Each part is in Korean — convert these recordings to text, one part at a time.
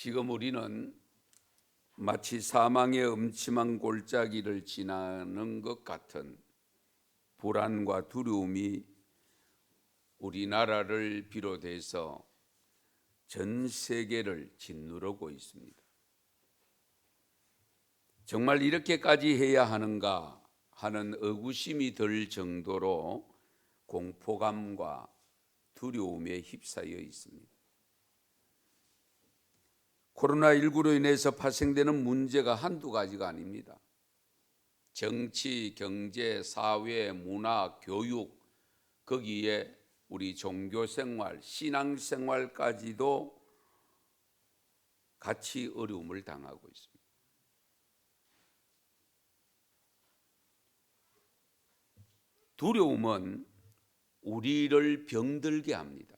지금 우리는 마치 사망의 음침한 골짜기를 지나는 것 같은 불안과 두려움이 우리나라를 비롯해서 전 세계를 짓누르고 있습니다. 정말 이렇게까지 해야 하는가 하는 의구심이 들 정도로 공포감과 두려움에 휩싸여 있습니다. 코로나19로 인해서 발생되는 문제가 한두 가지가 아닙니다. 정치, 경제, 사회, 문화, 교육, 거기에 우리 종교생활, 신앙생활까지도 같이 어려움을 당하고 있습니다. 두려움은 우리를 병들게 합니다.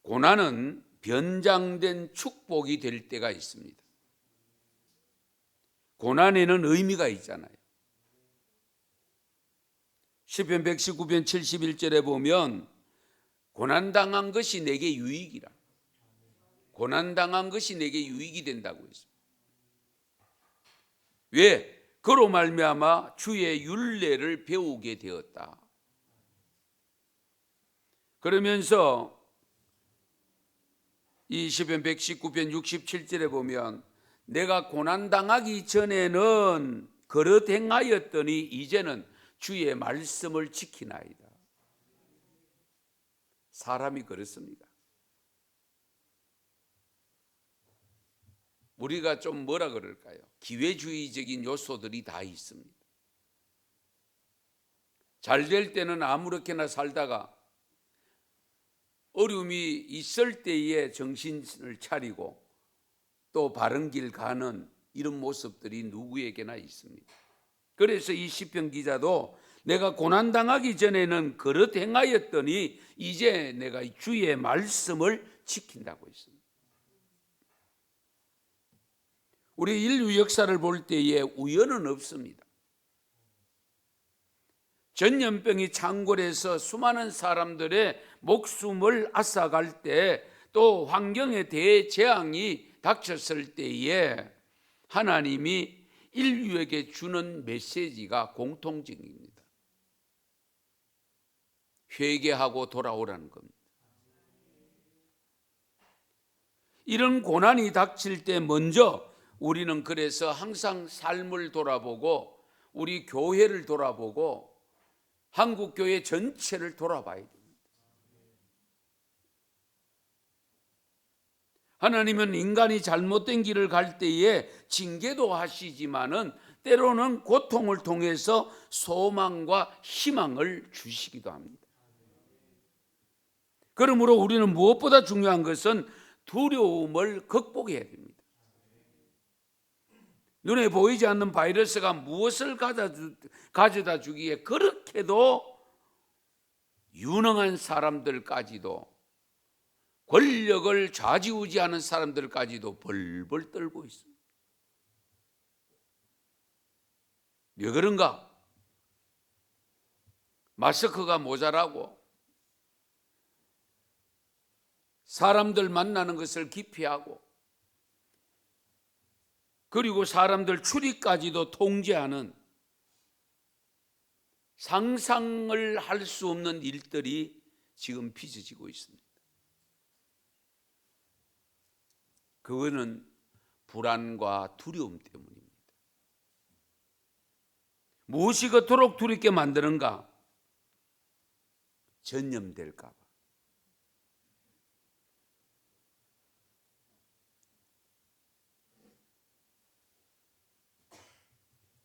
고난은 변장된 축복이 될 때가 있습니다. 고난에는 의미가 있잖아요. 시편 119편 71절에 보면 고난당한 것이 내게 유익이라. 고난당한 것이 내게 유익이 된다고 했습니다. 왜? 그로 말미암아 주의 율례를 배우게 되었다. 그러면서 이 시편 119편 67절에 보면 내가 고난당하기 전에는 그릇 행하였더니 이제는 주의 말씀을 지키나이다. 사람이 그렇습니다. 우리가 좀 뭐라 그럴까요? 기회주의적인 요소들이 다 있습니다. 잘 될 때는 아무렇게나 살다가 어려움이 있을 때에 정신을 차리고 또 바른 길 가는 이런 모습들이 누구에게나 있습니다. 그래서 이 시편 기자도 내가 고난당하기 전에는 그릇 행하였더니 이제 내가 주의 말씀을 지킨다고 했습니다. 우리 인류 역사를 볼 때에 우연은 없습니다. 전염병이 창궐해서 수많은 사람들의 목숨을 앗아갈 때, 또 환경에 대재앙이 닥쳤을 때에 하나님이 인류에게 주는 메시지가 공통적입니다. 회개하고 돌아오라는 겁니다. 이런 고난이 닥칠 때 먼저 우리는 그래서 항상 삶을 돌아보고 우리 교회를 돌아보고 한국 교회 전체를 돌아봐야 됩니다. 하나님은 인간이 잘못된 길을 갈 때에 징계도 하시지만은 때로는 고통을 통해서 소망과 희망을 주시기도 합니다. 그러므로 우리는 무엇보다 중요한 것은 두려움을 극복해야 됩니다. 눈에 보이지 않는 바이러스가 무엇을 가져다 주기에 그렇게도 유능한 사람들까지도, 권력을 좌지우지하는 사람들까지도 벌벌 떨고 있습니다. 왜 그런가? 마스크가 모자라고 사람들 만나는 것을 기피하고 그리고 사람들 출입까지도 통제하는 상상을 할 수 없는 일들이 지금 빚어지고 있습니다. 그거는 불안과 두려움 때문입니다. 무엇이 그토록 두렵게 만드는가? 전염될까 봐.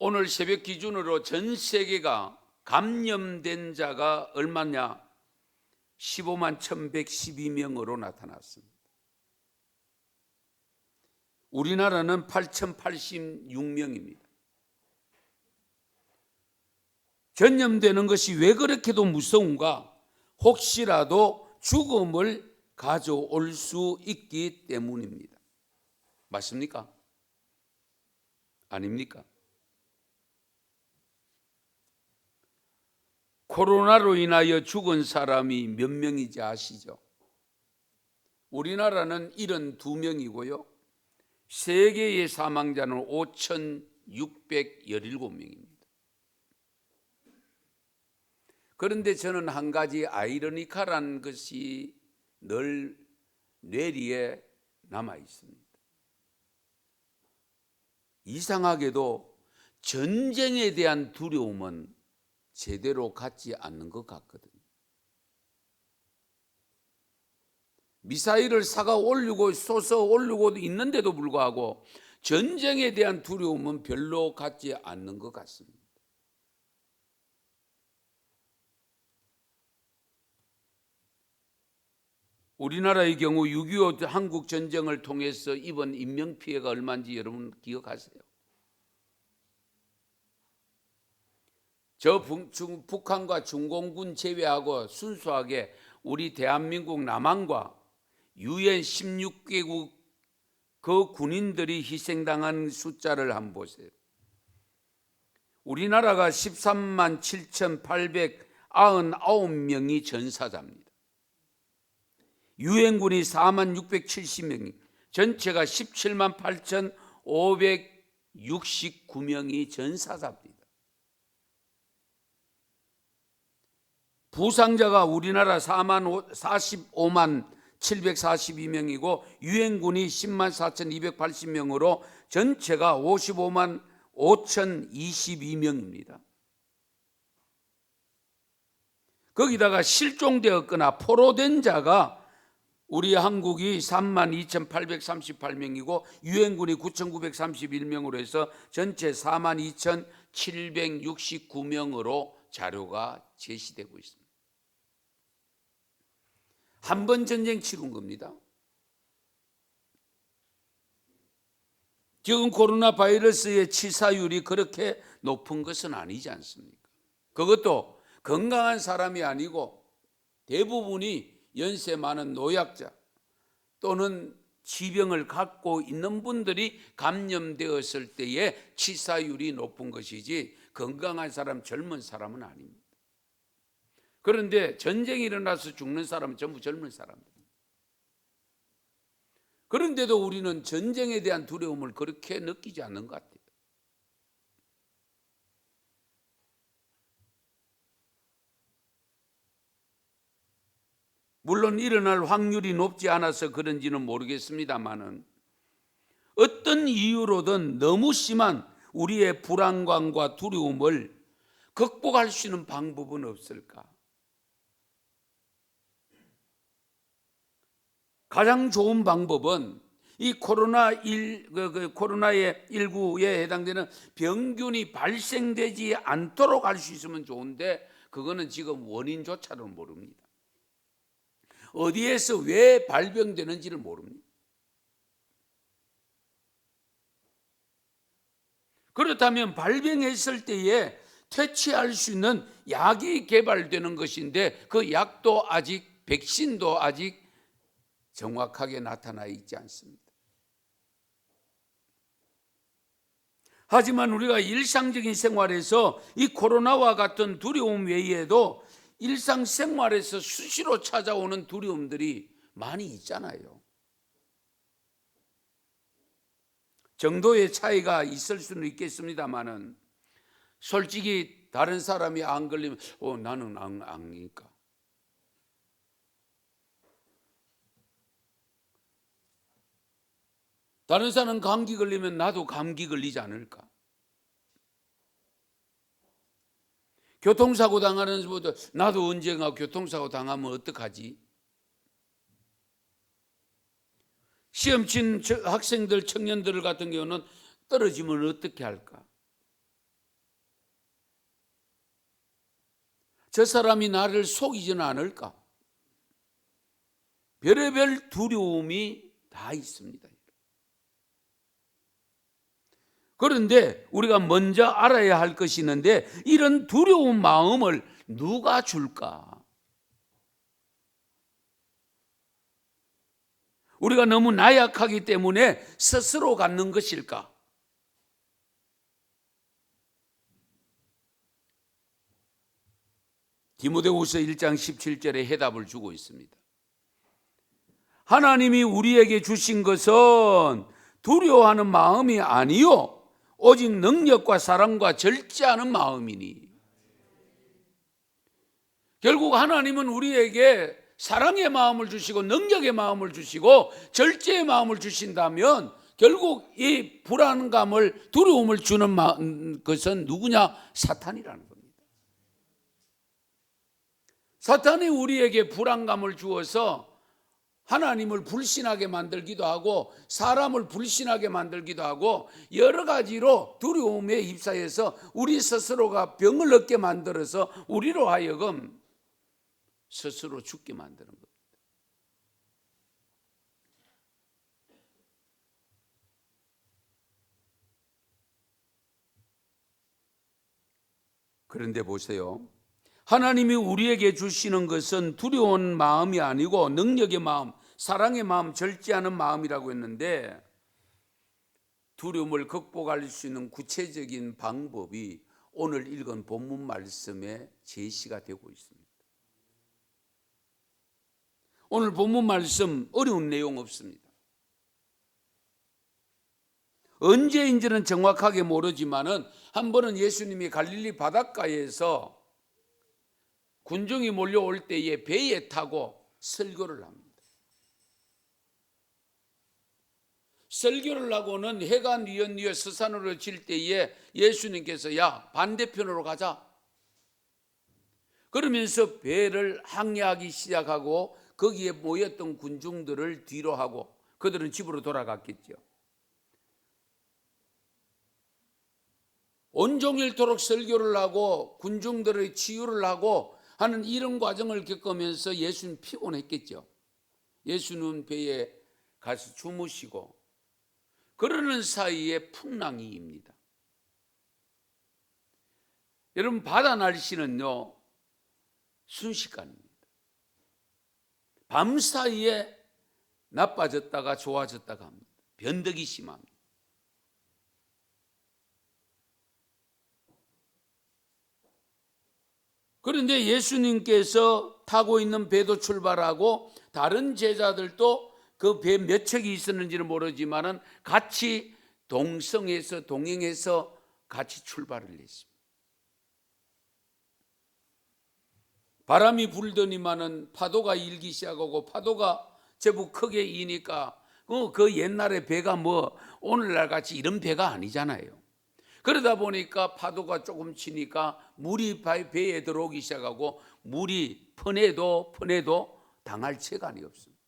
오늘 새벽 기준으로 전 세계가 감염된 자가 얼마냐? 15만 1112명으로 나타났습니다. 우리나라는 8086명입니다. 전염되는 것이 왜 그렇게도 무서운가? 혹시라도 죽음을 가져올 수 있기 때문입니다. 맞습니까? 아닙니까? 코로나로 인하여 죽은 사람이 몇 명인지 아시죠? 우리나라는 72명이고요. 세계의 사망자는 5,617명입니다. 그런데 저는 한 가지 아이러니컬한 것이 늘 뇌리에 남아 있습니다. 이상하게도 전쟁에 대한 두려움은 제대로 갖지 않는 것 같거든요. 미사일을 쏘서 올리고 있는데도 불구하고 전쟁에 대한 두려움은 별로 갖지 않는 것 같습니다. 우리나라의 경우 6.25 한국 전쟁을 통해서 입은 인명피해가 얼마인지 여러분 기억하세요? 북한과 중공군 제외하고 순수하게 우리 대한민국 남한과 UN 16개국 그 군인들이 희생당한 숫자를 한번 보세요. 우리나라가 13만 7,899명이 전사자입니다. 유엔군이 4만 670명이, 전체가 17만 8,569명이 전사자입니다. 부상자가 우리나라 45만 742명이고 유엔군이 10만 4,280명으로 전체가 55만 5,022명입니다. 거기다가 실종되었거나 포로된 자가 우리 한국이 3만 2,838명이고 유엔군이 9,931명으로 해서 전체 4만 2,769명으로 자료가 제시되고 있습니다. 한 번 전쟁 치른 겁니다. 지금 코로나 바이러스의 치사율이 그렇게 높은 것은 아니지 않습니까? 그것도 건강한 사람이 아니고 대부분이 연세 많은 노약자 또는 지병을 갖고 있는 분들이 감염되었을 때에 치사율이 높은 것이지 건강한 사람, 젊은 사람은 아닙니다. 그런데 전쟁이 일어나서 죽는 사람은 전부 젊은 사람입니다. 그런데도 우리는 전쟁에 대한 두려움을 그렇게 느끼지 않는 것 같아요. 물론 일어날 확률이 높지 않아서 그런지는 모르겠습니다만은 어떤 이유로든 너무 심한 우리의 불안감과 두려움을 극복할 수 있는 방법은 없을까? 가장 좋은 방법은 이 코로나의 19에 해당되는 병균이 발생되지 않도록 할 수 있으면 좋은데 그거는 지금 원인조차도 모릅니다. 어디에서 왜 발병되는지를 모릅니다. 그렇다면 발병했을 때에 퇴치할 수 있는 약이 개발되는 것인데 그 약도 아직 백신도 아직 정확하게 나타나 있지 않습니다. 하지만 우리가 일상적인 생활에서 이 코로나와 같은 두려움 외에도 일상생활에서 수시로 찾아오는 두려움들이 많이 있잖아요. 정도의 차이가 있을 수는 있겠습니다만은 솔직히 다른 사람이 안 걸리면 나는 아니니까. 다른 사람은 감기 걸리면 나도 감기 걸리지 않을까? 교통사고 당하는 것보다 나도 언젠가 교통사고 당하면 어떡하지? 시험 친 학생들, 청년들 같은 경우는 떨어지면 어떻게 할까? 저 사람이 나를 속이지는 않을까? 별의별 두려움이 다 있습니다. 그런데 우리가 먼저 알아야 할 것이 있는데 이런 두려운 마음을 누가 줄까? 우리가 너무 나약하기 때문에 스스로 갖는 것일까? 디모데후서 1장 17절에 해답을 주고 있습니다. 하나님이 우리에게 주신 것은 두려워하는 마음이 아니요 오직 능력과 사랑과 절제하는 마음이니. 결국 하나님은 우리에게 사랑의 마음을 주시고 능력의 마음을 주시고 절제의 마음을 주신다면 결국 이 불안감을, 두려움을 주는 것은 누구냐? 사탄이라는 겁니다. 사탄이 우리에게 불안감을 주어서 하나님을 불신하게 만들기도 하고 사람을 불신하게 만들기도 하고 여러 가지로 두려움에 휩싸여서 우리 스스로가 병을 얻게 만들어서 우리로 하여금 스스로 죽게 만드는 겁니다. 그런데 보세요. 하나님이 우리에게 주시는 것은 두려운 마음이 아니고 능력의 마음, 사랑의 마음, 절제하는 마음이라고 했는데 두려움을 극복할 수 있는 구체적인 방법이 오늘 읽은 본문 말씀에 제시가 되고 있습니다. 오늘 본문 말씀 어려운 내용 없습니다. 언제인지는 정확하게 모르지만은 한 번은 예수님이 갈릴리 바닷가에서 군중이 몰려올 때에 배에 타고 설교를 합니다. 설교를 하고는 해가 뉘엿뉘엿 서산으로 질 때에 예수님께서 야 반대편으로 가자 그러면서 배를 항해하기 시작하고 거기에 모였던 군중들을 뒤로 하고 그들은 집으로 돌아갔겠죠. 온종일토록 설교를 하고 군중들의 치유를 하고 하는 이런 과정을 겪으면서 예수는 피곤했겠죠. 예수는 배에 가서 주무시고 그러는 사이에 풍랑이입니다. 여러분 바다 날씨는요 순식간입니다. 밤 사이에 나빠졌다가 좋아졌다가 합니다. 변덕이 심합니다. 그런데 예수님께서 타고 있는 배도 출발하고 다른 제자들도 그 배 몇 척이 있었는지는 모르지만은 같이 동행해서 같이 출발을 했습니다. 바람이 불더니만은 파도가 일기 시작하고 파도가 제법 크게 이니까 그 옛날에 배가 뭐 오늘날 같이 이런 배가 아니잖아요. 그러다 보니까 파도가 조금 치니까 물이 배에 들어오기 시작하고 물이 퍼내도 당할 체간이 없습니다.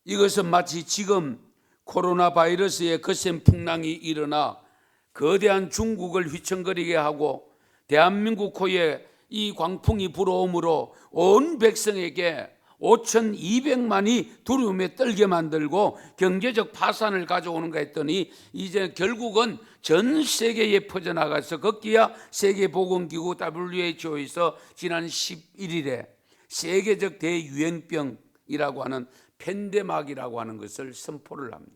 이것은 마치 지금 코로나 바이러스의 거센 풍랑이 일어나 거대한 중국을 휘청거리게 하고 대한민국 호에 이 광풍이 불어오므로 온 백성에게 5,200만이 두려움에 떨게 만들고 경제적 파산을 가져오는가 했더니 이제 결국은 전 세계에 퍼져나가서 거기야 세계보건기구 WHO에서 지난 11일에 세계적 대유행병이라고 하는 팬데믹이라고 하는 것을 선포를 합니다.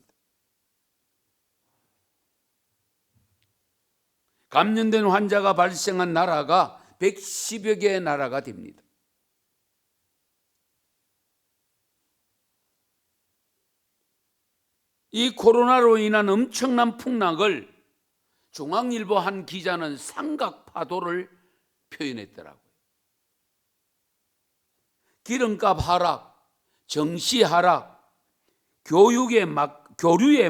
감염된 환자가 발생한 나라가 110여 개의 나라가 됩니다. 이 코로나로 인한 엄청난 풍랑을 중앙일보 한 기자는 삼각파도를 표현했더라고요. 기름값 하락, 정시 하락, 교류의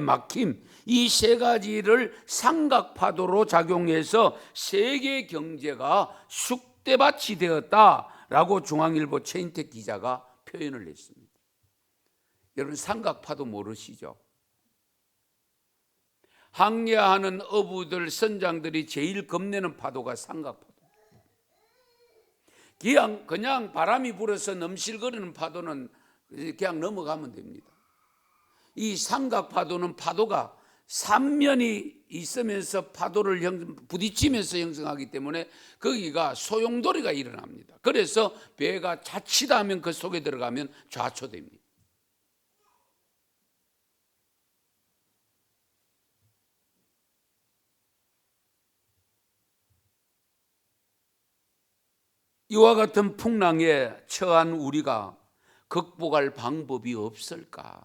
막힘 이 세 가지를 삼각파도로 작용해서 세계 경제가 쑥대밭이 되었다라고 중앙일보 최인택 기자가 표현을 했습니다. 여러분 삼각파도 모르시죠? 항해하는 어부들, 선장들이 제일 겁내는 파도가 삼각파도. 그냥 바람이 불어서 넘실거리는 파도는 그냥 넘어가면 됩니다. 이 삼각파도는 파도가 삼면이 있으면서 파도를 부딪히면서 형성하기 때문에 거기가 소용돌이가 일어납니다. 그래서 배가 자칫하면 그 속에 들어가면 좌초됩니다. 이와 같은 풍랑에 처한 우리가 극복할 방법이 없을까?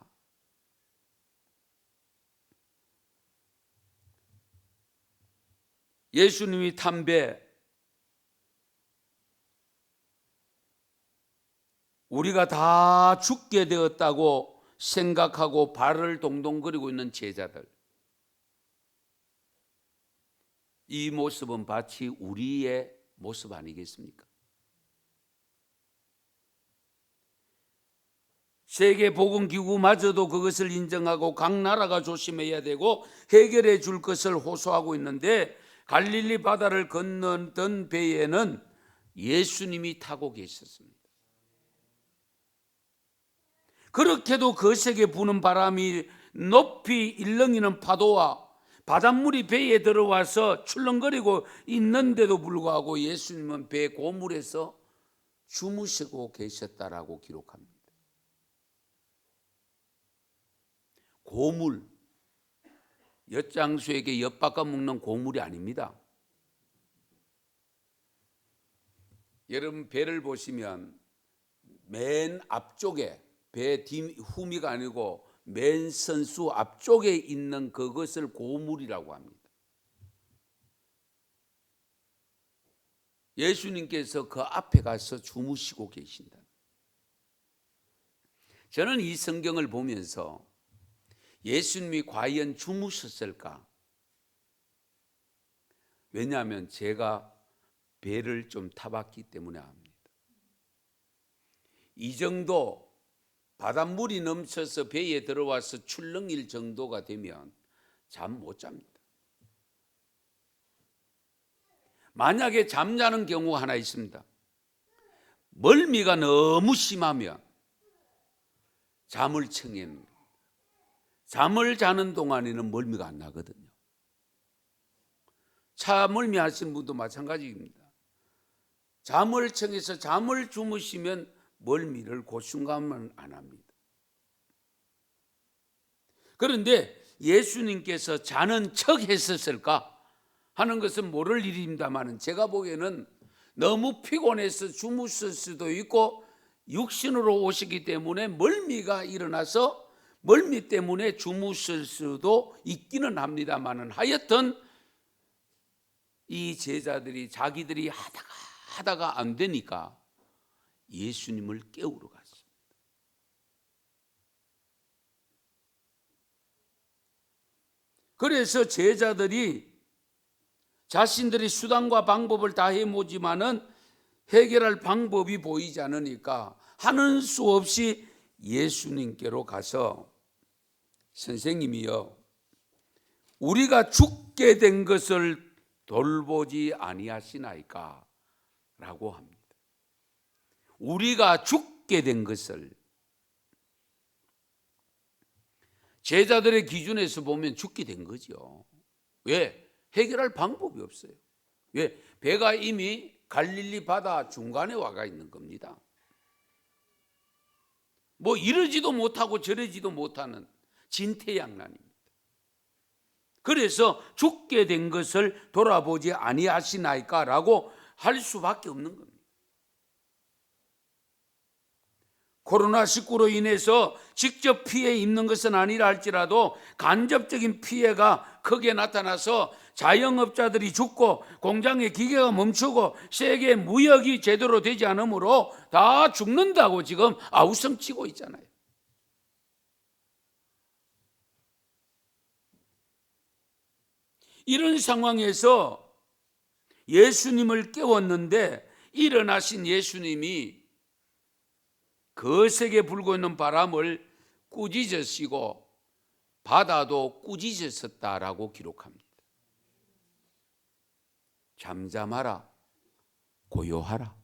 예수님이 탄 배, 우리가 다 죽게 되었다고 생각하고 발을 동동거리고 있는 제자들, 이 모습은 마치 우리의 모습 아니겠습니까? 세계보건기구마저도 그것을 인정하고 각 나라가 조심해야 되고 해결해 줄 것을 호소하고 있는데, 갈릴리 바다를 건너던 배에는 예수님이 타고 계셨습니다. 그렇게도 거세게 부는 바람이, 높이 일렁이는 파도와 바닷물이 배에 들어와서 출렁거리고 있는데도 불구하고 예수님은 배 고물에서 주무시고 계셨다라고 기록합니다. 고물, 엿장수에게 엿바꿔 먹는 고물이 아닙니다. 여러분, 배를 보시면 맨 앞쪽에, 배 뒤 후미가 아니고 맨 선수 앞쪽에 있는 그것을 고물이라고 합니다. 예수님께서 그 앞에 가서 주무시고 계신다. 저는 이 성경을 보면서 예수님이 과연 주무셨을까? 왜냐하면 제가 배를 좀 타봤기 때문에 압니다. 이 정도 바닷물이 넘쳐서 배에 들어와서 출렁일 정도가 되면 잠 못 잡니다. 만약에 잠자는 경우가 하나 있습니다. 멀미가 너무 심하면 잠을 청해는, 잠을 자는 동안에는 멀미가 안 나거든요. 차 멀미 하시는 분도 마찬가지입니다. 잠을 청해서 잠을 주무시면 멀미를 그 순간만 안 합니다. 그런데 예수님께서 자는 척 했었을까 하는 것은 모를 일입니다만, 제가 보기에는 너무 피곤해서 주무실 수도 있고, 육신으로 오시기 때문에 멀미가 일어나서 멀미 때문에 주무실 수도 있기는 합니다만, 하여튼 이 제자들이 자기들이 하다가 안 되니까 예수님을 깨우러 갔습니다. 그래서 제자들이 자신들이 수단과 방법을 다 해보지만은 해결할 방법이 보이지 않으니까 하는 수 없이 예수님께로 가서, 선생님이여, 우리가 죽게 된 것을 돌보지 아니하시나이까? 라고 합니다. 우리가 죽게 된 것을, 제자들의 기준에서 보면 죽게 된 거죠. 왜? 해결할 방법이 없어요. 왜? 배가 이미 갈릴리 바다 중간에 와가 있는 겁니다. 뭐 이러지도 못하고 저러지도 못하는 진퇴양난입니다. 그래서 죽게 된 것을 돌아보지 아니하시나이까? 라고 할 수밖에 없는 겁니다. 코로나19로 인해서 직접 피해 입는 것은 아니라 할지라도 간접적인 피해가 크게 나타나서 자영업자들이 죽고 공장의 기계가 멈추고 세계 무역이 제대로 되지 않으므로 다 죽는다고 지금 아우성치고 있잖아요. 이런 상황에서 예수님을 깨웠는데, 일어나신 예수님이 거세게 불고 있는 바람을 꾸짖으시고 바다도 꾸짖으셨다라고 기록합니다. 잠잠하라, 고요하라.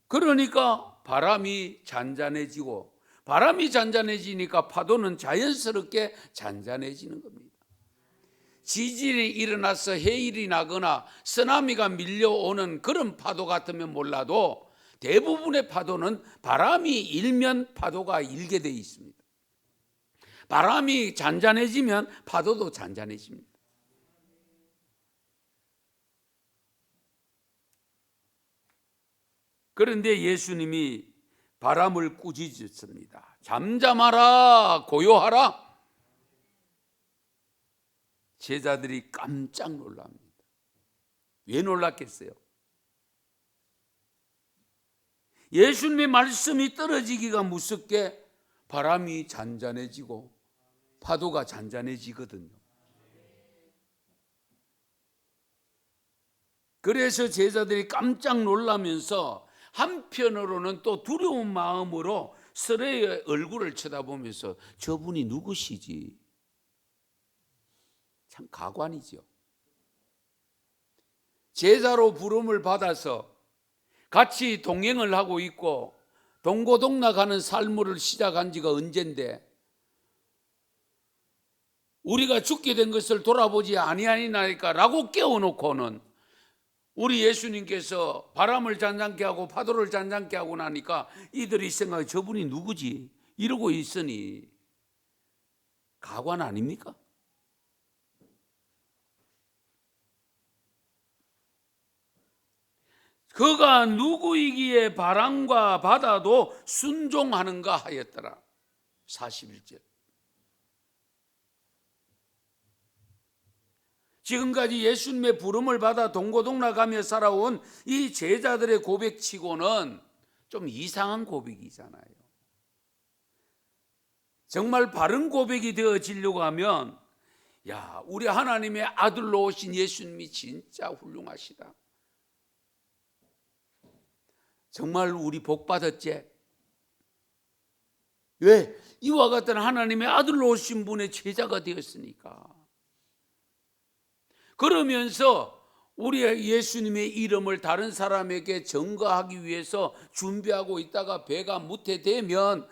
그러니까 바람이 잔잔해지고, 바람이 잔잔해지니까 파도는 자연스럽게 잔잔해지는 겁니다. 지진이 일어나서 해일이 나거나 쓰나미가 밀려오는 그런 파도 같으면 몰라도 대부분의 파도는 바람이 일면 파도가 일게 되어 있습니다. 바람이 잔잔해지면 파도도 잔잔해집니다. 그런데 예수님이 바람을 꾸짖었습니다. 잠잠하라, 고요하라. 제자들이 깜짝 놀랍니다. 왜 놀랐겠어요? 예수님의 말씀이 떨어지기가 무섭게 바람이 잔잔해지고 파도가 잔잔해지거든요. 그래서 제자들이 깜짝 놀라면서 한편으로는 또 두려운 마음으로 서로의 얼굴을 쳐다보면서 저분이 누구시지? 참 가관이죠. 제자로 부름을 받아서 같이 동행을 하고 있고 동고동락하는 삶을 시작한 지가 언젠데 우리가 죽게 된 것을 돌아보지 아니하니까 라고 깨워놓고는 우리 예수님께서 바람을 잔잔케 하고 파도를 잔잔케 하고 나니까 이들이 생각해 저분이 누구지? 이러고 있으니 가관 아닙니까? 그가 누구이기에 바람과 바다도 순종하는가 하였더라. 41절. 지금까지 예수님의 부름을 받아 동고동락하며 살아온 이 제자들의 고백치고는 좀 이상한 고백이잖아요. 정말 바른 고백이 되어지려고 하면 야, 우리 하나님의 아들로 오신 예수님이 진짜 훌륭하시다. 정말 우리 복 받았지? 왜? 이와 같은 하나님의 아들로 오신 분의 제자가 되었으니까. 그러면서 우리 예수님의 이름을 다른 사람에게 전가하기 위해서 준비하고 있다가 배가 무태되면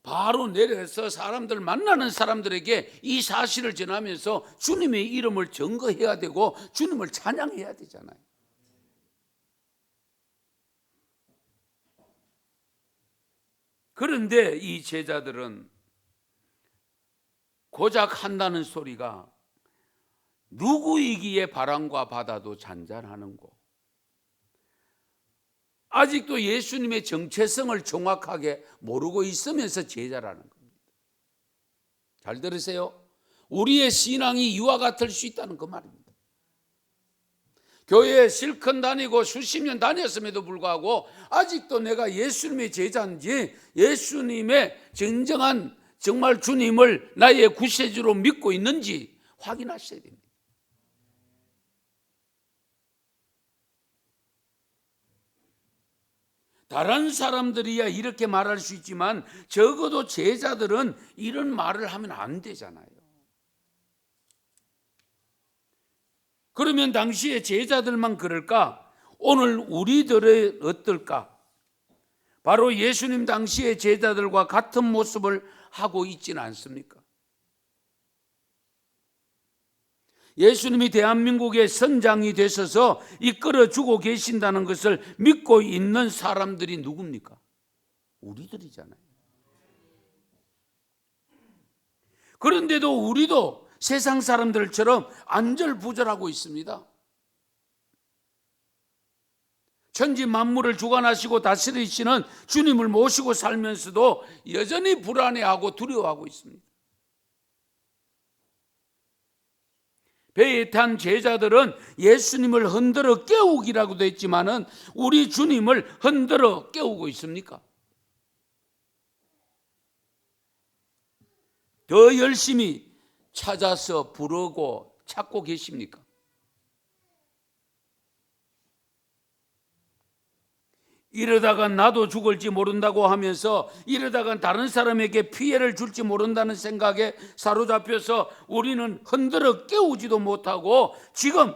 바로 내려서 사람들 만나는 사람들에게 이 사실을 전하면서 주님의 이름을 전거해야 되고 주님을 찬양해야 되잖아요. 그런데 이 제자들은 고작 한다는 소리가 누구이기에 바람과 바다도 잔잔하는고 아직도 예수님의 정체성을 정확하게 모르고 있으면서 제자라는 겁니다. 잘 들으세요. 우리의 신앙이 이와 같을 수 있다는 그 말입니다. 교회에 실컷 다니고 수십 년 다녔음에도 불구하고 아직도 내가 예수님의 제자인지 예수님의 진정한 정말 주님을 나의 구세주로 믿고 있는지 확인하셔야 됩니다. 다른 사람들이야 이렇게 말할 수 있지만 적어도 제자들은 이런 말을 하면 안 되잖아요. 그러면 당시에 제자들만 그럴까? 오늘 우리들은 어떨까? 바로 예수님 당시의 제자들과 같은 모습을 하고 있지는 않습니까? 예수님이 대한민국의 선장이 되셔서 이끌어주고 계신다는 것을 믿고 있는 사람들이 누굽니까? 우리들이잖아요. 그런데도 우리도 세상 사람들처럼 안절부절하고 있습니다. 천지 만물을 주관하시고 다스리시는 주님을 모시고 살면서도 여전히 불안해하고 두려워하고 있습니다. 배에 탄 제자들은 예수님을 흔들어 깨우기라고도 했지만은 우리 주님을 흔들어 깨우고 있습니까? 더 열심히 찾아서 부르고 찾고 계십니까? 이러다가 나도 죽을지 모른다고 하면서 이러다가 다른 사람에게 피해를 줄지 모른다는 생각에 사로잡혀서 우리는 흔들어 깨우지도 못하고 지금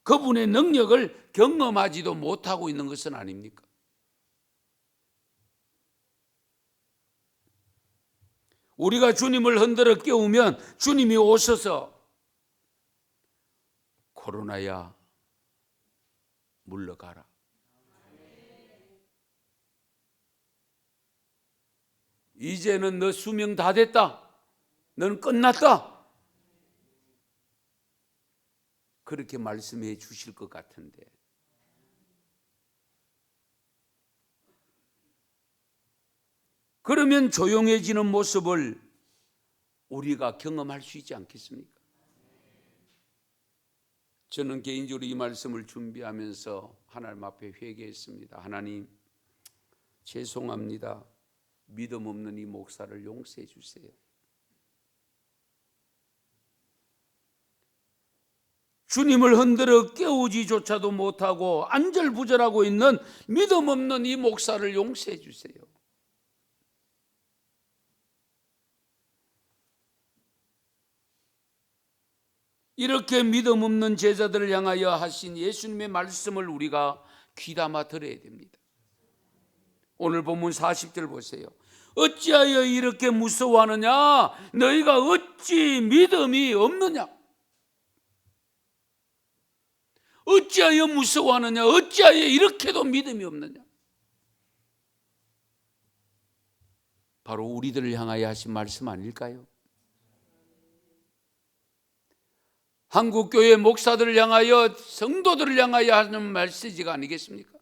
그분의 능력을 경험하지도 못하고 있는 것은 아닙니까? 우리가 주님을 흔들어 깨우면 주님이 오셔서 코로나야 물러가라. 이제는 너 수명 다 됐다. 너는 끝났다. 그렇게 말씀해 주실 것 같은데 그러면 조용해지는 모습을 우리가 경험할 수 있지 않겠습니까? 저는 개인적으로 이 말씀을 준비하면서 하나님 앞에 회개했습니다. 하나님, 죄송합니다. 믿음 없는 이 목사를 용서해 주세요. 주님을 흔들어 깨우지조차도 못하고 안절부절하고 있는 믿음 없는 이 목사를 용서해 주세요. 이렇게 믿음 없는 제자들을 향하여 하신 예수님의 말씀을 우리가 귀담아 들어야 됩니다. 오늘 본문 40절 보세요. 어찌하여 이렇게 무서워하느냐? 너희가 어찌 믿음이 없느냐? 어찌하여 무서워하느냐? 어찌하여 이렇게도 믿음이 없느냐? 바로 우리들을 향하여 하신 말씀 아닐까요? 한국교회 목사들을 향하여, 성도들을 향하여 하는 메시지가 아니겠습니까?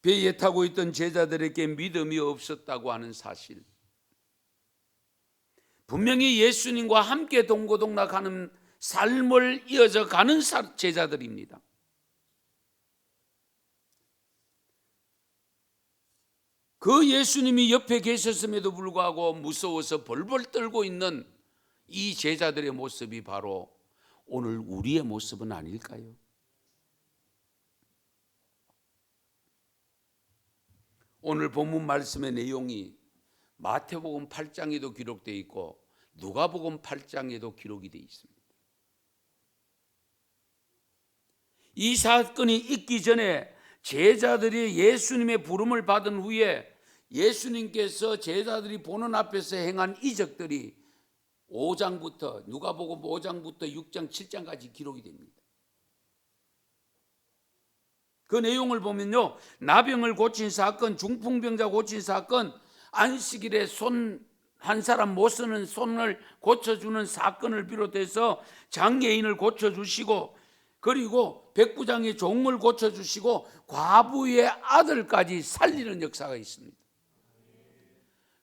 배에 타고 있던 제자들에게 믿음이 없었다고 하는 사실, 분명히 예수님과 함께 동고동락하는 삶을 이어져 가는 제자들입니다. 그 예수님이 옆에 계셨음에도 불구하고 무서워서 벌벌 떨고 있는 이 제자들의 모습이 바로 오늘 우리의 모습은 아닐까요? 오늘 본문 말씀의 내용이 마태복음 8장에도 기록되어 있고 누가복음 8장에도 기록이 되어 있습니다. 이 사건이 있기 전에 제자들이 예수님의 부름을 받은 후에 예수님께서 제자들이 보는 앞에서 행한 이적들이 5장부터 누가복음 5장부터 6장 7장까지 기록이 됩니다. 그 내용을 보면요, 나병을 고친 사건, 중풍병자 고친 사건, 안식일에 손 한 사람 못 쓰는 손을 고쳐주는 사건을 비롯해서 장애인을 고쳐주시고, 그리고 백부장의 종을 고쳐주시고 과부의 아들까지 살리는 역사가 있습니다.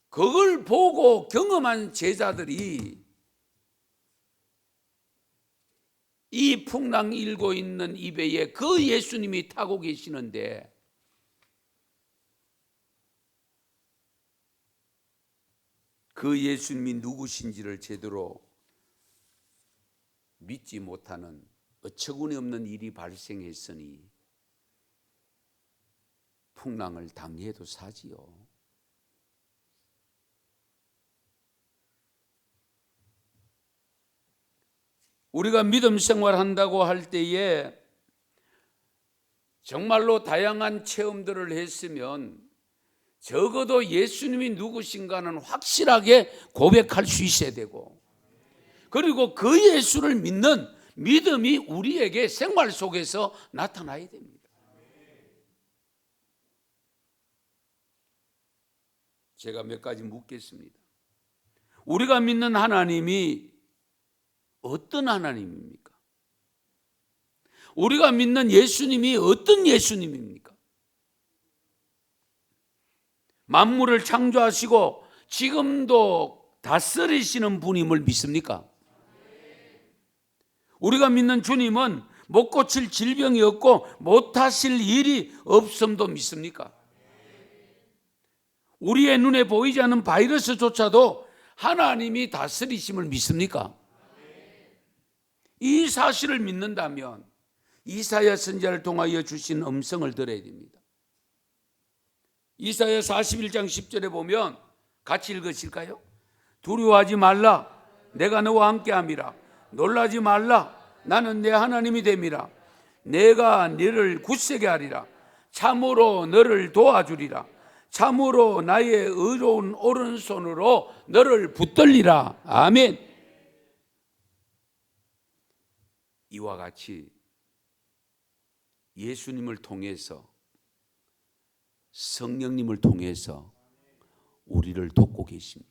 그걸 보고 경험한 제자들이 이 풍랑 일고 있는 이 배에 그 예수님이 타고 계시는데 그 예수님이 누구신지를 제대로 믿지 못하는 어처구니 없는 일이 발생했으니 풍랑을 당해도 사지요. 우리가 믿음 생활한다고 할 때에 정말로 다양한 체험들을 했으면 적어도 예수님이 누구신가는 확실하게 고백할 수 있어야 되고, 그리고 그 예수를 믿는 믿음이 우리에게 생활 속에서 나타나야 됩니다. 제가 몇 가지 묻겠습니다. 우리가 믿는 하나님이 어떤 하나님입니까? 우리가 믿는 예수님이 어떤 예수님입니까? 만물을 창조하시고 지금도 다스리시는 분임을 믿습니까? 우리가 믿는 주님은 못 고칠 질병이 없고 못하실 일이 없음도 믿습니까? 우리의 눈에 보이지 않는 바이러스조차도 하나님이 다스리심을 믿습니까? 이 사실을 믿는다면 이사야 선지자를 통하여 주신 음성을 들어야 됩니다. 이사야 41장 10절에 보면 같이 읽으실까요? 두려워하지 말라, 내가 너와 함께함이라. 놀라지 말라, 나는 내 하나님이 됨이라. 내가 너를 굳세게 하리라. 참으로 너를 도와주리라. 참으로 나의 의로운 오른손으로 너를 붙들리라. 아멘. 이와 같이 예수님을 통해서, 성령님을 통해서 우리를 돕고 계십니다.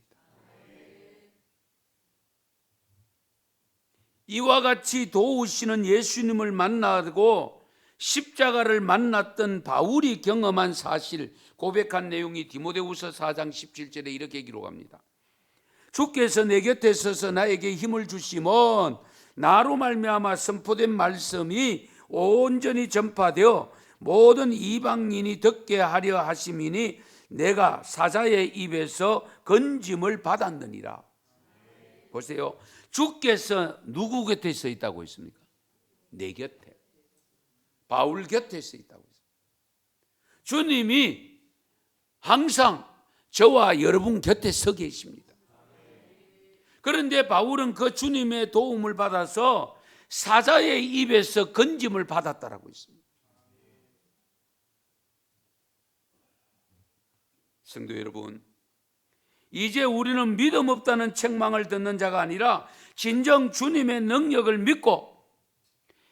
이와 같이 도우시는 예수님을 만나고 십자가를 만났던 바울이 경험한 사실, 고백한 내용이 디모데후서 4장 17절에 이렇게 기록합니다. 주께서 내 곁에 서서 나에게 힘을 주심은 나로 말미암아 선포된 말씀이 온전히 전파되어 모든 이방인이 듣게 하려 하심이니 내가 사자의 입에서 건짐을 받았느니라. 보세요. 주께서 누구 곁에 서 있다고 했습니까? 내 곁에. 바울 곁에 서 있다고 했습니다. 주님이 항상 저와 여러분 곁에 서 계십니다. 그런데 바울은 그 주님의 도움을 받아서 사자의 입에서 건짐을 받았다라고 했습니다. 성도 여러분, 이제 우리는 믿음 없다는 책망을 듣는 자가 아니라 진정 주님의 능력을 믿고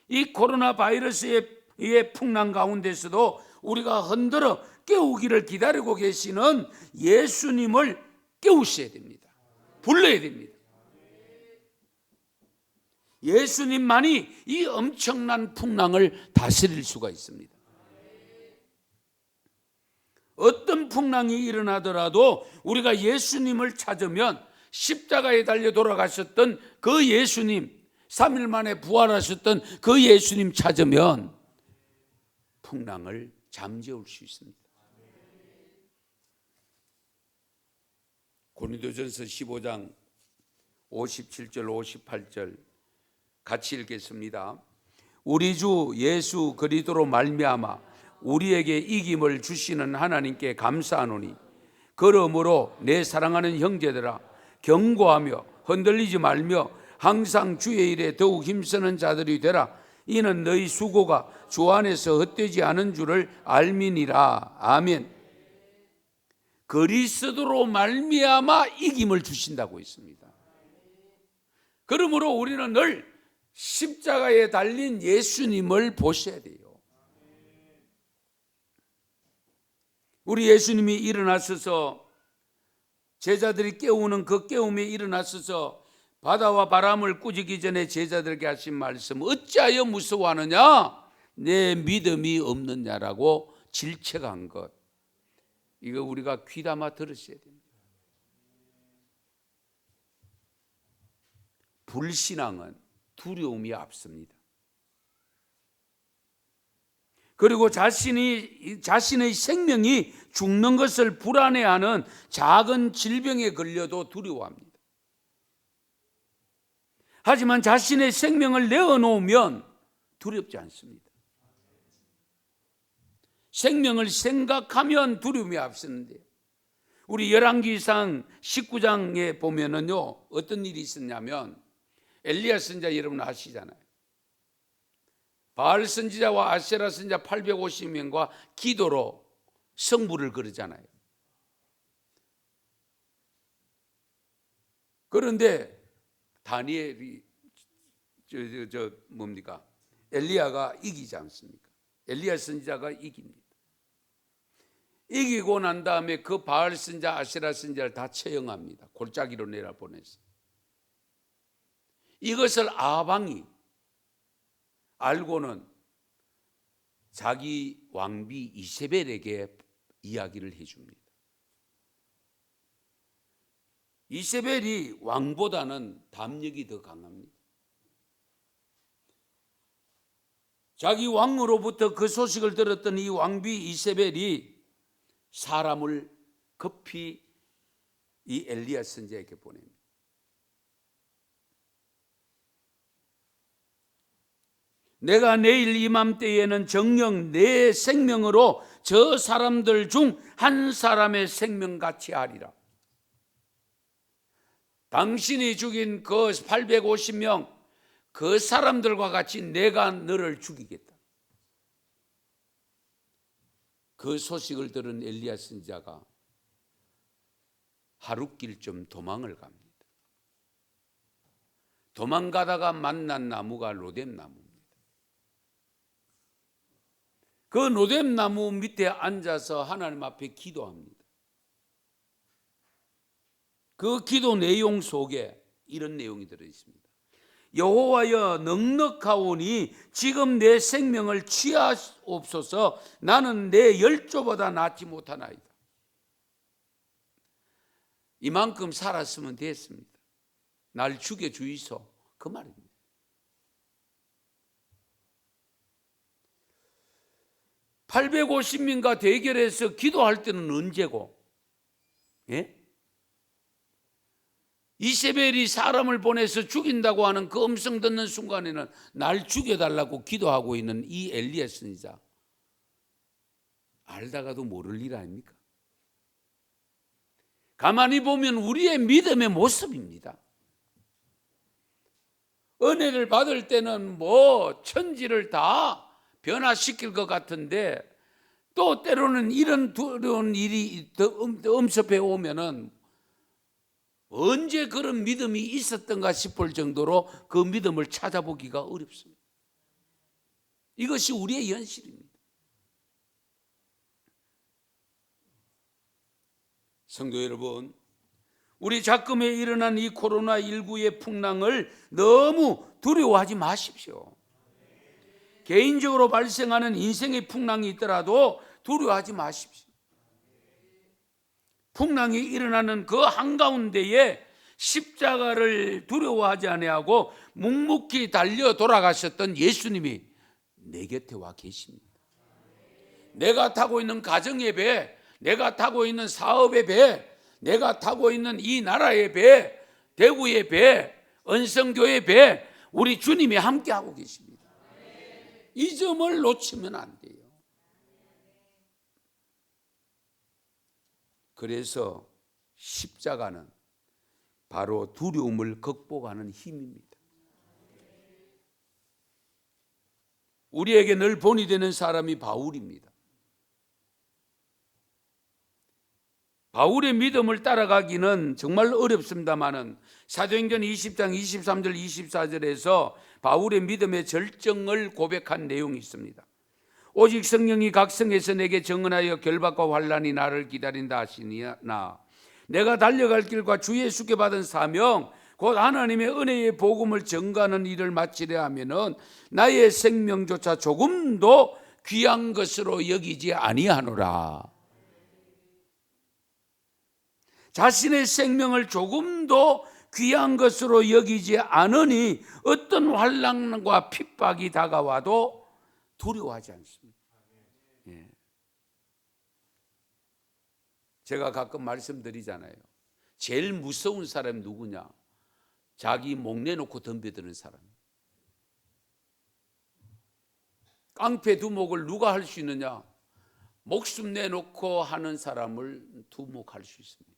이 코로나 바이러스의 풍랑 가운데서도 우리가 흔들어 깨우기를 기다리고 계시는 예수님을 깨우셔야 됩니다. 불러야 됩니다. 예수님만이 이 엄청난 풍랑을 다스릴 수가 있습니다. 어떤 풍랑이 일어나더라도 우리가 예수님을 찾으면 십자가에 달려 돌아가셨던 그 예수님, 3일 만에 부활하셨던 그 예수님 찾으면 풍랑을 잠재울 수 있습니다. 고린도전서 15장 57절 58절 같이 읽겠습니다. 우리 주 예수 그리스도로 말미암아 우리에게 이김을 주시는 하나님께 감사하노니 그러므로 내 사랑하는 형제들아 경고하며 흔들리지 말며 항상 주의 일에 더욱 힘쓰는 자들이 되라. 이는 너희 수고가 주 안에서 헛되지 않은 줄을 알미니라. 아멘. 그리스도로 말미암아 이김을 주신다고 했습니다. 그러므로 우리는 늘 십자가에 달린 예수님을 보셔야 돼요. 우리 예수님이 일어나셔서 제자들이 깨우는 그 깨움에 일어나셔서 바다와 바람을 꾸짖기 전에 제자들에게 하신 말씀, 어찌하여 무서워하느냐? 내 믿음이 없느냐라고 질책한 것, 이거 우리가 귀담아 들으셔야 됩니다. 불신앙은 두려움이 앞섭니다. 그리고 자신의 생명이 죽는 것을 불안해하는 작은 질병에 걸려도 두려워합니다. 하지만 자신의 생명을 내어놓으면 두렵지 않습니다. 생명을 생각하면 두려움이 앞서는데요. 우리 열왕기상 19장에 보면은요, 어떤 일이 있었냐면 엘리야 선지자 여러분 아시잖아요. 바알 선지자와 아세라 선지자 850명과 기도로 성부를 걸었잖아요. 그런데 다니엘이 엘리야가 이기지 않습니까? 엘리야 선지자가 이깁니다. 이기고 난 다음에 그 바알 선지자, 아세라 선지자를 다 처형합니다. 골짜기로 내려보내서. 이것을 아방이 알고는 자기 왕비 이세벨에게 이야기를 해줍니다. 이세벨이 왕보다는 담력이 더 강합니다. 자기 왕으로부터 그 소식을 들었던 이 왕비 이세벨이 사람을 급히 이 엘리야 선지자에게 보냅니다. 내가 내일 이맘때에는 정녕 내 생명으로 저 사람들 중 한 사람의 생명같이 하리라. 당신이 죽인 그 850명 그 사람들과 같이 내가 너를 죽이겠다. 그 소식을 들은 엘리야 선지자가 하룻길쯤 도망을 갑니다. 도망가다가 만난 나무가 로뎀나무입니다. 그 로뎀나무 밑에 앉아서 하나님 앞에 기도합니다. 그 기도 내용 속에 이런 내용이 들어있습니다. 여호와여 넉넉하오니 지금 내 생명을 취하옵소서. 나는 내 열조보다 낫지 못하나이다. 이만큼 살았으면 됐습니다. 날 죽여주이소, 그 말입니다. (850명과) 대결해서 기도할 때는 언제고? 예? 이세벨이 사람을 보내서 죽인다고 하는 그 음성 듣는 순간에는 날 죽여달라고 기도하고 있는 이 엘리야 선지자, 알다가도 모를 일 아닙니까? 가만히 보면 우리의 믿음의 모습입니다. 은혜를 받을 때는 뭐 천지를 다 변화시킬 것 같은데, 또 때로는 이런 두려운 일이 엄습해 오면은 언제 그런 믿음이 있었던가 싶을 정도로 그 믿음을 찾아보기가 어렵습니다. 이것이 우리의 현실입니다. 성도 여러분, 우리 작금에 일어난 이 코로나19의 풍랑을 너무 두려워하지 마십시오. 개인적으로 발생하는 인생의 풍랑이 있더라도 두려워하지 마십시오. 풍랑이 일어나는 그 한가운데에 십자가를 두려워하지 아니하고 묵묵히 달려 돌아가셨던 예수님이 내 곁에 와 계십니다. 내가 타고 있는 가정의 배, 내가 타고 있는 사업의 배, 내가 타고 있는 이 나라의 배, 대구의 배, 은성교의 배, 우리 주님이 함께하고 계십니다. 이 점을 놓치면 안 돼요. 그래서 십자가는 바로 두려움을 극복하는 힘입니다. 우리에게 늘 본이 되는 사람이 바울입니다. 바울의 믿음을 따라가기는 정말 어렵습니다마는 사도행전 20장 23절 24절에서 바울의 믿음의 절정을 고백한 내용이 있습니다. 오직 성령이 각성해서 내게 증언하여 결박과 환난이 나를 기다린다 하시니나 내가 달려갈 길과 주 예수께 받은 사명 곧 하나님의 은혜의 복음을 전가하는 일을 마치려 하면은 나의 생명조차 조금도 귀한 것으로 여기지 아니하노라. 자신의 생명을 조금도 귀한 것으로 여기지 않으니 어떤 환난과 핍박이 다가와도 두려워하지 않습니다. 예. 제가 가끔 말씀드리잖아요. 제일 무서운 사람이 누구냐? 자기 목 내놓고 덤벼드는 사람. 깡패 두목을 누가 할 수 있느냐? 목숨 내놓고 하는 사람을 두목할 수 있습니다.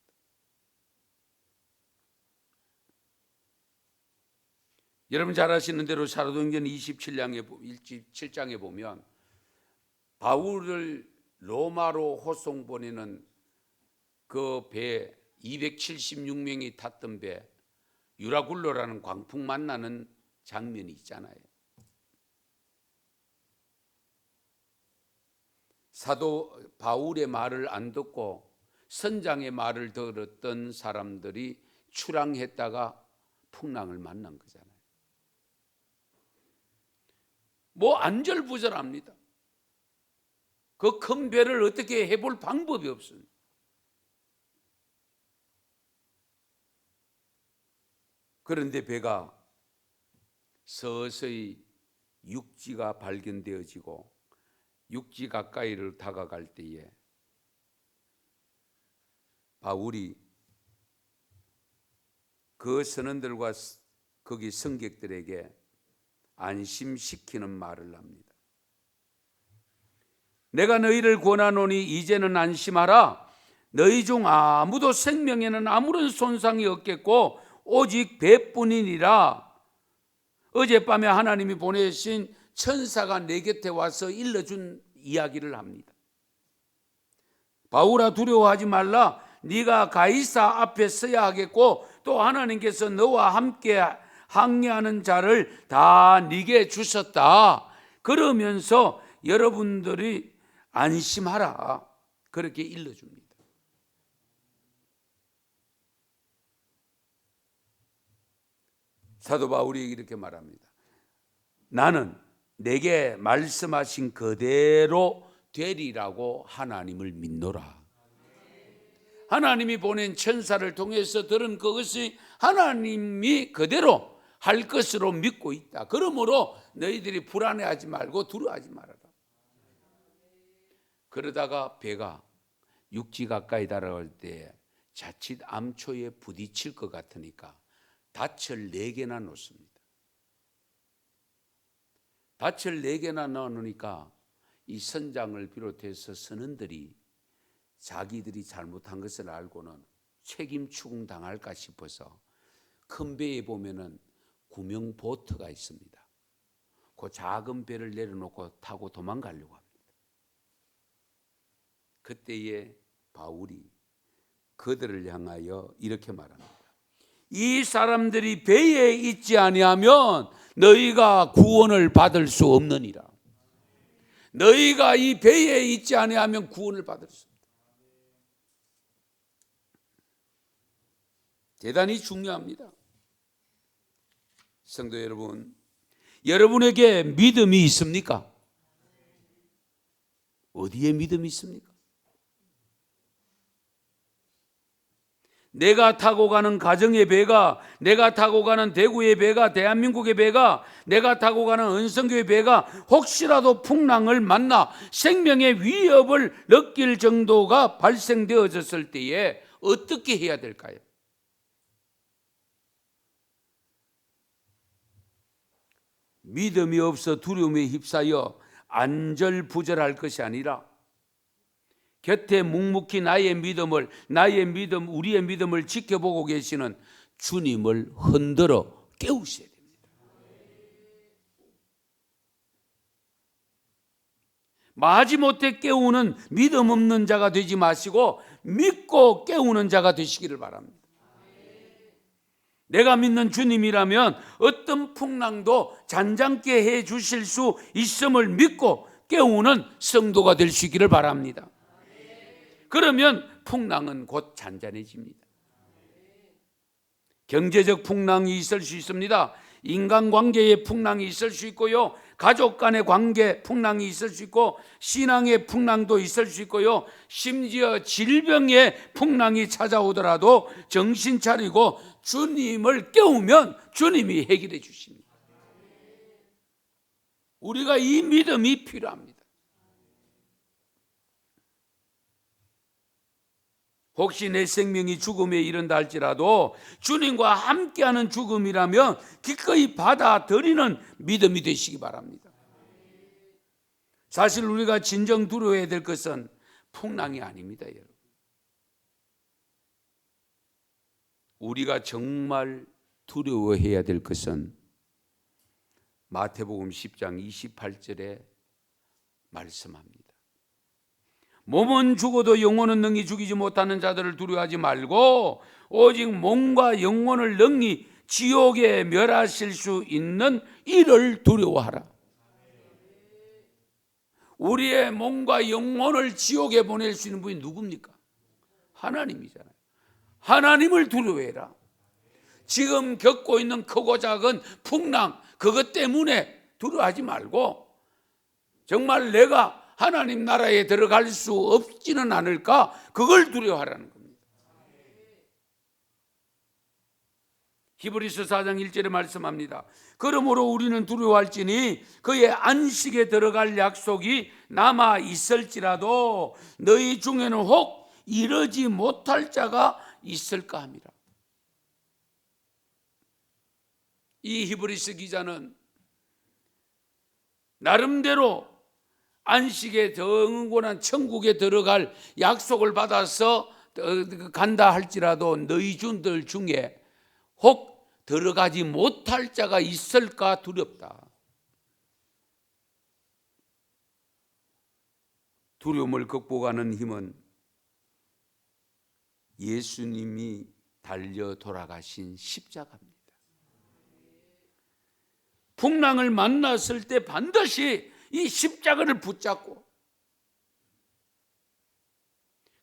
여러분 잘 아시는 대로 사도행전 27장에 보면 바울을 로마로 호송 보내는 그 배 276명이 탔던 배 유라굴로라는 광풍 만나는 장면이 있잖아요. 사도 바울의 말을 안 듣고 선장의 말을 들었던 사람들이 출항했다가 풍랑을 만난 거잖아요. 뭐 안절부절합니다. 그 큰 배를 어떻게 해볼 방법이 없습니다. 그런데 배가 서서히 육지가 발견되어지고 육지 가까이를 다가갈 때에 바울이 그 선원들과 거기 승객들에게 안심시키는 말을 합니다. 내가 너희를 권하노니 이제는 안심하라. 너희 중 아무도 생명에는 아무런 손상이 없겠고 오직 배뿐이니라. 어젯밤에 하나님이 보내신 천사가 내 곁에 와서 일러준 이야기를 합니다. 바울아 두려워하지 말라. 네가 가이사 앞에 서야 하겠고 또 하나님께서 너와 함께 항해하는 자를 다 네게 주셨다. 그러면서 여러분들이 안심하라. 그렇게 일러줍니다. 사도 바울이 이렇게 말합니다. 나는 내게 말씀하신 그대로 되리라고 하나님을 믿노라. 하나님이 보낸 천사를 통해서 들은 그것이 하나님이 그대로 할 것으로 믿고 있다. 그러므로 너희들이 불안해하지 말고 두려워하지 말아라. 그러다가 배가 육지 가까이 달아갈 때 자칫 암초에 부딪힐 것 같으니까 닻을 4개나 놓습니다. 닻을 4개나 넣으니까 이 선장을 비롯해서 선원들이 자기들이 잘못한 것을 알고는 책임 추궁당할까 싶어서 큰 배에 보면은 구명 보트가 있습니다. 그 작은 배를 내려놓고 타고 도망가려고 합니다. 그때에 바울이 그들을 향하여 이렇게 말합니다. 이 사람들이 배에 있지 아니하면 너희가 구원을 받을 수 없느니라. 너희가 이 배에 있지 아니하면 구원을 받을 수 없다. 대단히 중요합니다. 성도 여러분, 여러분에게 믿음이 있습니까? 어디에 믿음이 있습니까? 내가 타고 가는 가정의 배가, 내가 타고 가는 대구의 배가, 대한민국의 배가, 내가 타고 가는 은성교의 배가 혹시라도 풍랑을 만나 생명의 위협을 느낄 정도가 발생되어졌을 때에 어떻게 해야 될까요? 믿음이 없어 두려움에 휩싸여 안절부절할 것이 아니라 곁에 묵묵히 우리의 믿음을 지켜보고 계시는 주님을 흔들어 깨우셔야 됩니다. 마지못해 깨우는 믿음 없는 자가 되지 마시고 믿고 깨우는 자가 되시기를 바랍니다. 내가 믿는 주님이라면 어떤 풍랑도 잔잔케 해 주실 수 있음을 믿고 깨우는 성도가 될 수 있기를 바랍니다. 그러면 풍랑은 곧 잔잔해집니다. 경제적 풍랑이 있을 수 있습니다. 인간관계의 풍랑이 있을 수 있고요, 가족 간의 관계 풍랑이 있을 수 있고, 신앙의 풍랑도 있을 수 있고요, 심지어 질병의 풍랑이 찾아오더라도 정신 차리고 주님을 깨우면 주님이 해결해 주십니다. 우리가 이 믿음이 필요합니다. 혹시 내 생명이 죽음에 이른다 할지라도 주님과 함께하는 죽음이라면 기꺼이 받아들이는 믿음이 되시기 바랍니다. 사실 우리가 진정 두려워해야 될 것은 풍랑이 아닙니다, 여러분. 우리가 정말 두려워해야 될 것은 마태복음 10장 28절에 말씀합니다. 몸은 죽어도 영혼은 능히 죽이지 못하는 자들을 두려워하지 말고 오직 몸과 영혼을 능히 지옥에 멸하실 수 있는 이를 두려워하라. 우리의 몸과 영혼을 지옥에 보낼 수 있는 분이 누굽니까? 하나님이잖아요. 하나님을 두려워해라. 지금 겪고 있는 크고 작은 풍랑, 그것 때문에 두려워하지 말고 정말 내가 하나님 나라에 들어갈 수 없지는 않을까? 그걸 두려워하라는 겁니다. 히브리서 4장 1절에 말씀합니다. 그러므로 우리는 두려워할지니 그의 안식에 들어갈 약속이 남아 있을지라도 너희 중에는 혹 이르지 못할 자가 있을까 함이라. 이 히브리서 기자는 나름대로 안식에 영원한 천국에 들어갈 약속을 받아서 간다 할지라도 너희 중들 중에 혹 들어가지 못할 자가 있을까 두렵다. 두려움을 극복하는 힘은 예수님이 달려 돌아가신 십자가입니다. 풍랑을 만났을 때 반드시 이 십자가를 붙잡고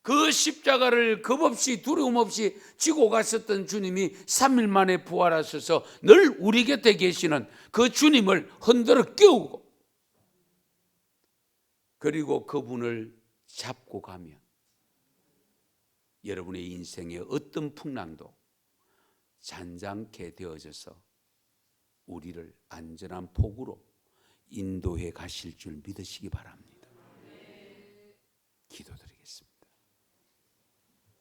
그 십자가를 겁없이 두려움 없이 지고 갔었던 주님이 3일 만에 부활하셔서 늘 우리 곁에 계시는 그 주님을 흔들어 깨우고, 그리고 그분을 잡고 가면 여러분의 인생의 어떤 풍랑도 잔잔케 되어져서 우리를 안전한 폭우로 인도해 가실 줄 믿으시기 바랍니다. 기도드립니다.